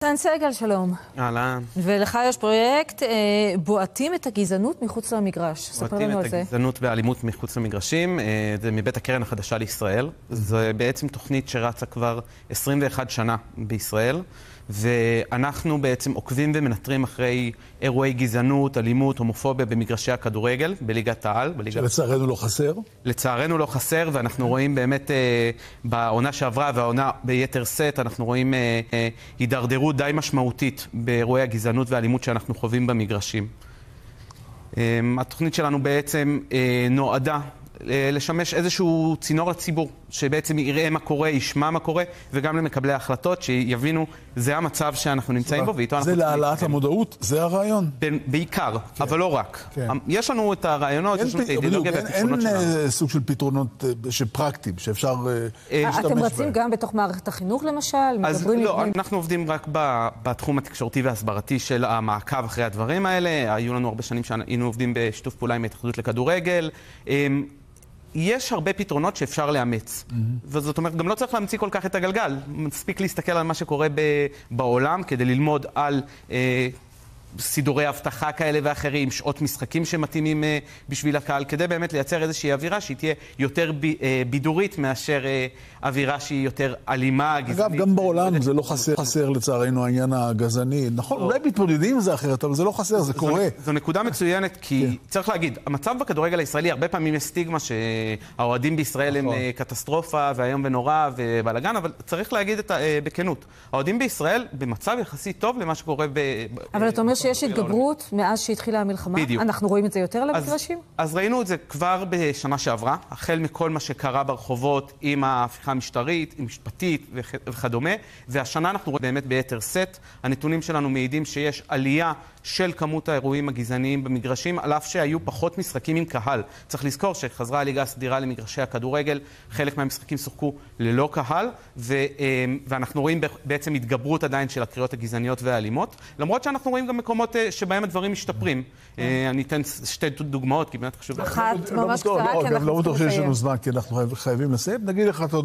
נתן סגל, שלום. אהלן. ולך יש פרויקט בועטים את הגזענות מחוץ למגרש. ספר לנו על זה. בועטים את הגזענות והאלימות מחוץ למגרשים. זה מבית הקרן החדשה לישראל. זה בעצם תוכנית שרצה כבר 21 שנה בישראל. ואנחנו בעצם עוקבים ומנטרים אחרי אירועי גזענות, אלימות, הומופוביה במגרשי הכדורגל, בליגת העל. שלצערנו לא חסר. לצערנו לא חסר, ואנחנו רואים באמת בעונה שעברה והעונה ביתר סט, אנחנו רואים הידרדרות די משמעותית באירועי הגזענות והאלימות שאנחנו חווים במגרשים. התוכנית שלנו בעצם נועדה לשמש איזשהו צינור לציבור, שבעצם יראה מה קורה, ישמע מה קורה, וגם למקבלי ההחלטות, שיבינו, זה המצב שאנחנו נמצאים בו, ואיתו אנחנו... זה להעלאת המודעות, זה הרעיון? בעיקר, אבל לא רק. יש לנו את הרעיונות, יש לנו את האידיאולוגיה והתכונות שלנו. אין סוג של פתרונות פרקטיים, שאפשר להשתמש בהם. אתם רצים גם בתוך מערכת החינוך למשל? אז לא, אנחנו עובדים רק בתחום התקשורתי וההסברתי של המעקב אחרי הדברים האלה. היו לנו הרבה שנים שהיינו עובדים בשיתוף פעולה עם ההתאחדות לכדורגל. יש הרבה פתרונות שאפשר לאמץ. וזאת אומרת, גם לא צריך להמציא כל כך את הגלגל. מספיק להסתכל על מה שקורה בעולם כדי ללמוד על סידורי הבטחה כאלה ואחרים, שעות משחקים שמתאימים בשביל הקהל, כדי באמת לייצר איזושהי אווירה שהיא תהיה יותר בידורית מאשר אווירה שהיא יותר אלימה, גזענית. אגב, גם בעולם זה לא חסר לצערנו העניין הגזעני. נכון, אולי מתמודדים עם זה אחרת, אבל זה לא חסר, זה קורה. זו נקודה מצוינת, כי צריך להגיד, המצב בכדורגל הישראלי, הרבה פעמים יש סטיגמה שהאוהדים בישראל הם קטסטרופה והיום ונורא ובלגן, אבל צריך להגיד בכנות, האוהדים בישראל במצב יחסית טוב למה שקורה אבל אתה אומר שיש התגברות מאז שהתחילה המלחמה? בדיוק. אנחנו רואים את זה יותר למגרשים? אז ראינו את זה כבר בשנה שעברה, החל מכל מה שקרה ברחובות עם ההפיכה המשטרית, עם משפטית וכדומה, והשנה אנחנו רואים באמת ביתר סט. הנתונים שלנו מעידים שיש עלייה של כמות האירועים הגזעניים במגרשים, על אף שהיו פחות משחקים עם קהל. צריך לזכור שחזרה הליגה הסדירה למגרשי הכדורגל, חלק מהמשחקים שוחקו ללא קהל, ואנחנו רואים בעצם התגברות עדיין של הקריאות הגזעניות והאלימות, למרות שאנחנו רואים גם מקומות שבהם הדברים משתפרים. אני אתן שתי דוגמאות, כי באמת חשוב... אחת ממש קצרה, כי אנחנו לא בטוח שיש לנו זמן, כי אנחנו חייבים לסיים. נגיד לך